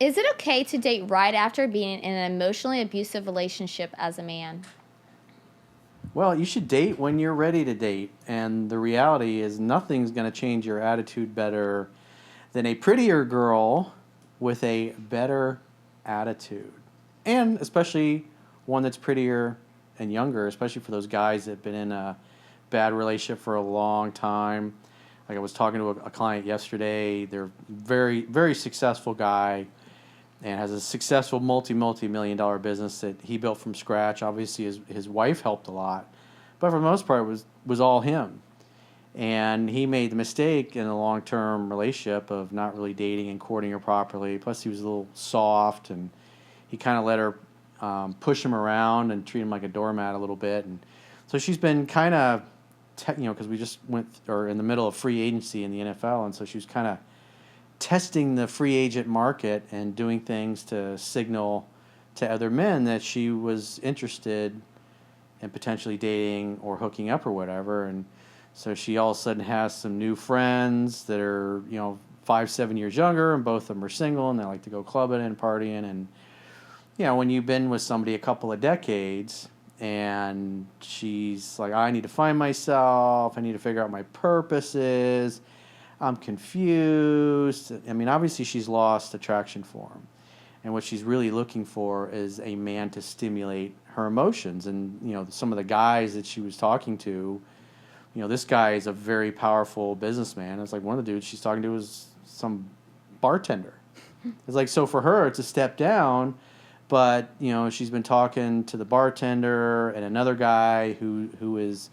Is it okay to date right after being in an emotionally abusive relationship as a man? Well, you should date when you're ready to date. And the reality is, nothing's going to change your attitude better than a prettier girl with a better attitude. And especially one that's prettier and younger, especially for those guys that have been in a bad relationship for a long time. Like I was talking to a client yesterday. They're very, very successful guy and has a successful multi-million dollar business that he built from scratch. Obviously, his wife helped a lot, but for the most part, it was all him. And he made the mistake in a long term relationship of not really dating and courting her properly. Plus, he was a little soft, and he kind of let her push him around and treat him like a doormat a little bit. And so she's been kind of, because we just or in the middle of free agency in the NFL, and so she was kind of testing the free agent market and doing things to signal to other men that she was interested in potentially dating or hooking up or whatever. And so she all of a sudden has some new friends that are, 5, 7 years younger, and both of them are single, and they like to go clubbing and partying. And, when you've been with somebody a couple of decades and she's like, I need to find myself, I need to figure out my purposes, I'm confused. I mean, obviously she's lost attraction for him. And what she's really looking for is a man to stimulate her emotions. And, some of the guys that she was talking to, this guy is a very powerful businessman. It's like one of the dudes she's talking to is some bartender. It's like, so for her, it's a step down. But, she's been talking to the bartender and another guy who is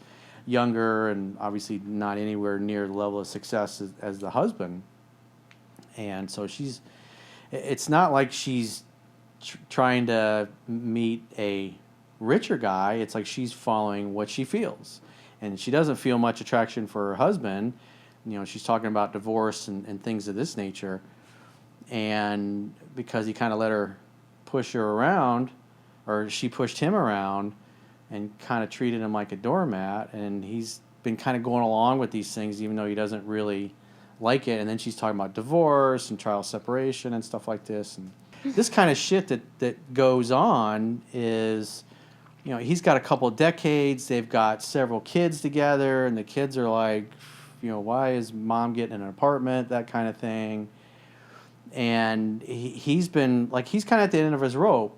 younger and obviously not anywhere near the level of success as the husband. And so it's not like she's trying to meet a richer guy. It's like she's following what she feels. And she doesn't feel much attraction for her husband. She's talking about divorce and things of this nature. And because he kind of let her push her around, or she pushed him around and kind of treated him like a doormat, and he's been kind of going along with these things even though he doesn't really like it. And then she's talking about divorce and trial separation and stuff like this. And this kind of shit that goes on is, he's got a couple of decades, they've got several kids together, and the kids are like, why is mom getting an apartment, that kind of thing. And he's been, like, he's kind of at the end of his rope.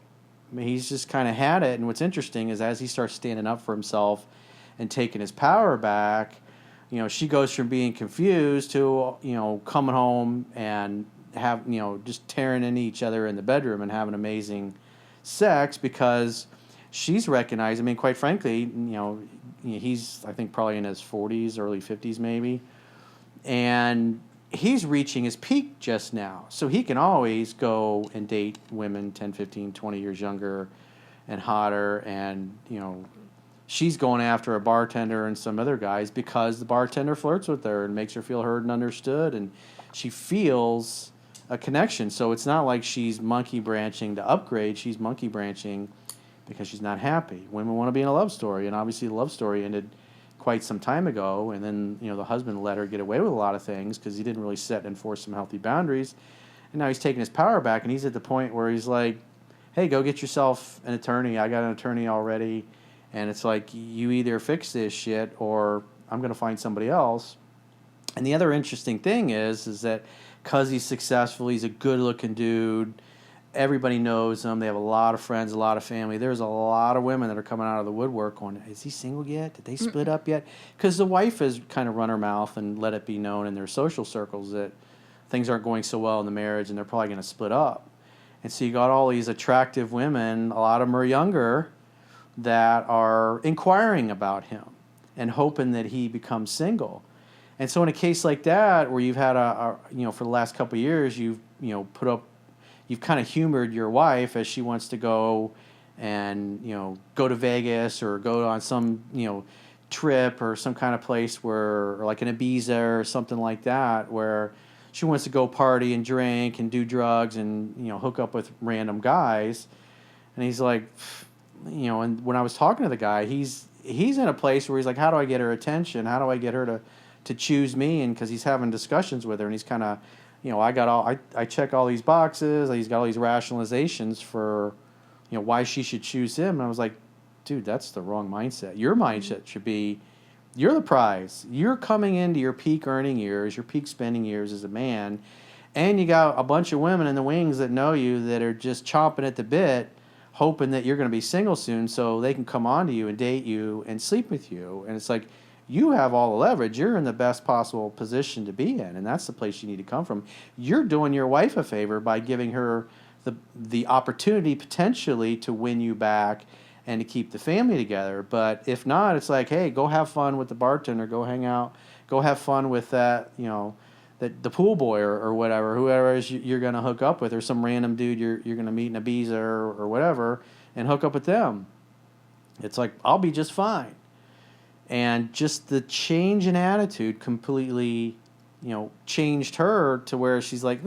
I mean, he's just kind of had it. And what's interesting is as he starts standing up for himself and taking his power back, she goes from being confused to, coming home and just tearing into each other in the bedroom and having amazing sex because she's recognized, I mean, quite frankly, he's, I think, probably in his 40s, early 50s maybe. And he's reaching his peak just now. So he can always go and date women 10, 15, 20 years younger and hotter. And, she's going after a bartender and some other guys because the bartender flirts with her and makes her feel heard and understood. And she feels a connection. So it's not like she's monkey branching to upgrade. She's monkey branching because she's not happy. Women want to be in a love story. And obviously the love story ended quite some time ago, and then the husband let her get away with a lot of things because he didn't really set and enforce some healthy boundaries, and now he's taking his power back, and he's at the point where he's like, hey, go get yourself an attorney, I got an attorney already, and it's like, you either fix this shit or I'm going to find somebody else. And the other interesting thing is that because he's successful, he's a good looking dude, everybody knows him. They have a lot of friends, a lot of family. There's a lot of women that are coming out of the woodwork going, is he single yet? Did they split up yet? Because the wife has kind of run her mouth and let it be known in their social circles that things aren't going so well in the marriage and they're probably going to split up. And so you got all these attractive women, a lot of them are younger, that are inquiring about him and hoping that he becomes single. And so in a case like that, where you've had for the last couple of years, you've kind of humored your wife as she wants to go and, go to Vegas or go on some, trip or some kind of place or like an Ibiza or something like that, where she wants to go party and drink and do drugs and, hook up with random guys. And he's like, and when I was talking to the guy, he's in a place where he's like, how do I get her attention? How do I get her to choose me? And because he's having discussions with her and he's kind of I check all these boxes. He's got all these rationalizations for, why she should choose him. And I was like, dude, that's the wrong mindset. Your mindset should be, you're the prize. You're coming into your peak earning years, your peak spending years as a man, and you got a bunch of women in the wings that know you that are just chomping at the bit, hoping that you're going to be single soon so they can come on to you and date you and sleep with you. And it's like, you have all the leverage. You're in the best possible position to be in, and that's the place you need to come from. You're doing your wife a favor by giving her the opportunity potentially to win you back and to keep the family together. But if not, it's like, hey, go have fun with the bartender, go hang out, go have fun with that, the pool boy or whatever, whoever it is you're going to hook up with, or some random dude you're going to meet in Ibiza or whatever, and hook up with them. It's like, I'll be just fine. And just the change in attitude completely, changed her to where she's like,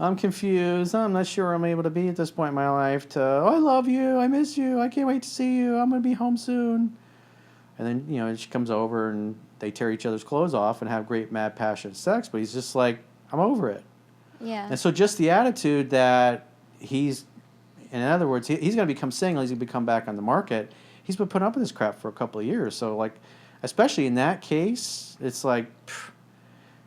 I'm confused. I'm not sure I'm able to be at this point in my life to, I love you. I miss you. I can't wait to see you. I'm going to be home soon. And then, she comes over and they tear each other's clothes off and have great, mad, passionate sex. But he's just like, I'm over it. Yeah. And so just the attitude that in other words, he's going to become single. He's going to become back on the market. He's been putting up with this crap for a couple of years. So, like, especially in that case, it's like,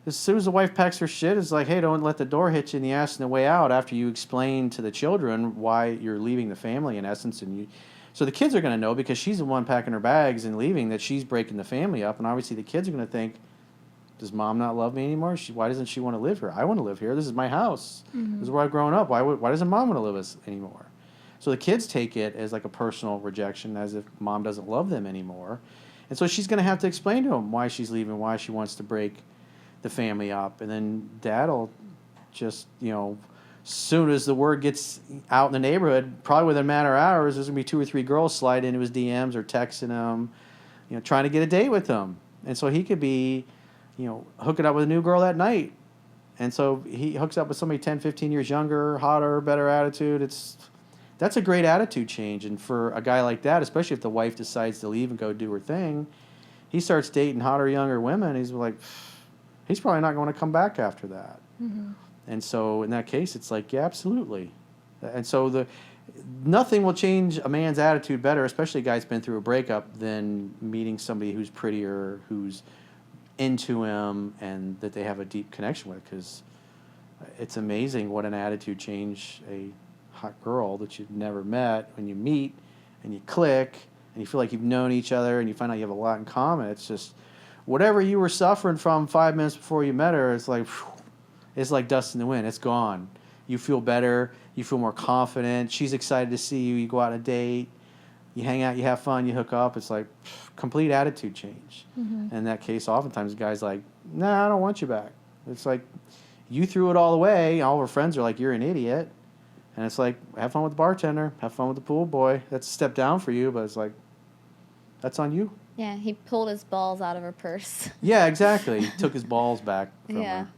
as soon as the wife packs her shit, it's like, hey, don't let the door hit you in the ass on the way out after you explain to the children why you're leaving the family, in essence. So the kids are going to know, because she's the one packing her bags and leaving, that she's breaking the family up. And obviously the kids are going to think, does mom not love me anymore? Why doesn't she want to live here? I want to live here. This is my house. Mm-hmm. This is where I've grown up. Why doesn't mom want to live us anymore? So the kids take it as like a personal rejection, as if mom doesn't love them anymore. And so she's going to have to explain to them why she's leaving, why she wants to break the family up. And then dad'll just, soon as the word gets out in the neighborhood, probably within a matter of hours, there's going to be 2 or 3 girls slide into his DMs or texting him, trying to get a date with him. And so he could be, hooking up with a new girl that night. And so he hooks up with somebody 10, 15 years younger, hotter, better attitude. That's a great attitude change. And for a guy like that, especially if the wife decides to leave and go do her thing, he starts dating hotter, younger women. He's like, he's probably not going to come back after that. Mm-hmm. And so in that case, it's like, yeah, absolutely. And so nothing will change a man's attitude better, especially a guy's been through a breakup, than meeting somebody who's prettier, who's into him, and that they have a deep connection with. Because it's amazing what an attitude change a hot girl that you've never met, when you meet and you click and you feel like you've known each other and you find out you have a lot in common. It's just whatever you were suffering from 5 minutes before you met her, it's like dust in the wind. It's gone. You feel better. You feel more confident. She's excited to see you. You go out on a date. You hang out. You have fun. You hook up. It's like complete attitude change. Mm-hmm. And in that case, oftentimes the guy's like, nah, I don't want you back. It's like, you threw it all away. All of her friends are like, you're an idiot. And it's like, have fun with the bartender. Have fun with the pool boy. That's a step down for you, but it's like, that's on you. Yeah, he pulled his balls out of her purse. Yeah, exactly. He took his balls back from her.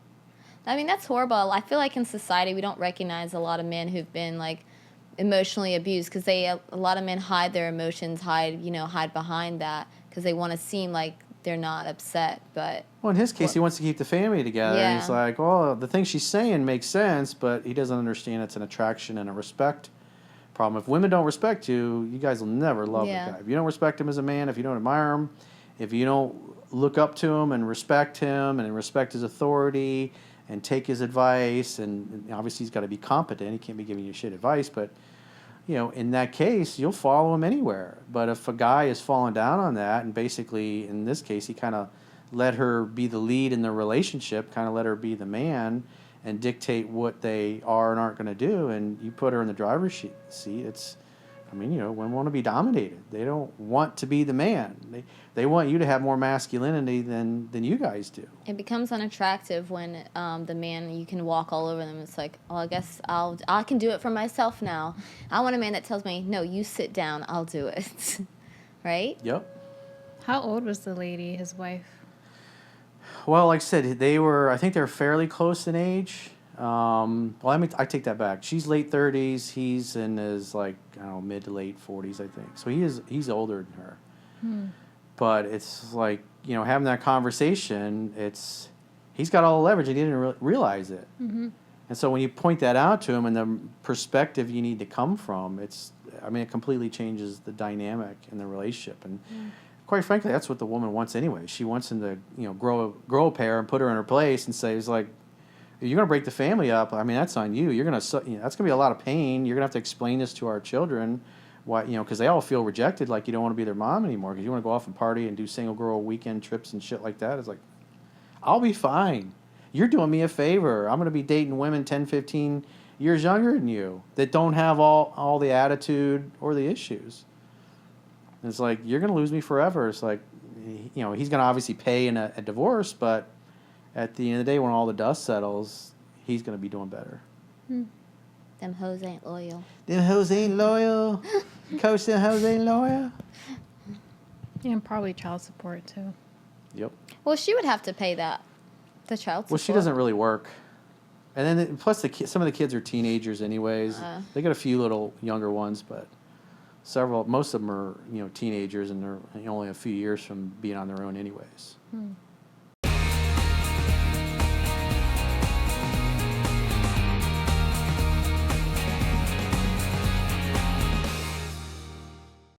I mean, that's horrible. I feel like in society we don't recognize a lot of men who've been, like, emotionally abused, because a lot of men hide their emotions, hide behind that, because they want to seem like they're not upset. But well, in his case, he wants to keep the family together. Yeah. And he's like, well, the thing she's saying makes sense, but he doesn't understand it's an attraction and a respect problem. If women don't respect you, you guys will never love the guy. If you don't respect him as a man, if you don't admire him, if you don't look up to him and respect him and respect his authority and take his advice, and obviously he's got to be competent. He can't be giving you shit advice, but in that case, you'll follow him anywhere. But if a guy is falling down on that, and basically in this case he kind of let her be the lead in the relationship, kind of let her be the man and dictate what they are and aren't going to do, and you put her in the driver's seat, women want to be dominated. They don't want to be the man. They want you to have more masculinity than you guys do. It becomes unattractive when the man, you can walk all over them. It's like, oh, I guess I can do it for myself now. I want a man that tells me, no, you sit down, I'll do it. Right? Yep. How old was the lady, his wife? Well, like I said, I think they're fairly close in age. I take that back. She's late 30s. He's in his, mid to late 40s, I think. So he's older than her. But it's like, having that conversation, he's got all the leverage and he didn't realize it. Mm-hmm. And so when you point that out to him and the perspective you need to come from, it completely changes the dynamic in the relationship. And quite frankly, that's what the woman wants anyway. She wants him to, grow a pair and put her in her place and say, it's like, if you're going to break the family up, that's on you. You're going to, that's going to be a lot of pain. You're going to have to explain this to our children, why, because they all feel rejected, like you don't want to be their mom anymore because you want to go off and party and do single girl weekend trips and shit like that. It's like, I'll be fine. You're doing me a favor. I'm going to be dating women 10, 15 years younger than you that don't have all the attitude or the issues. And it's like, you're going to lose me forever. It's like, he's going to obviously pay in a divorce, but at the end of the day, when all the dust settles, he's going to be doing better. Them hoes ain't loyal. Them hoes ain't loyal. Coach, them hoes ain't loyal. Yeah, and probably child support too. Yep. Well, she would have to pay that. The child support. Well, she doesn't really work. And then, plus, some of the kids are teenagers anyways. They got a few little younger ones, but most of them are, teenagers, and they're only a few years from being on their own anyways.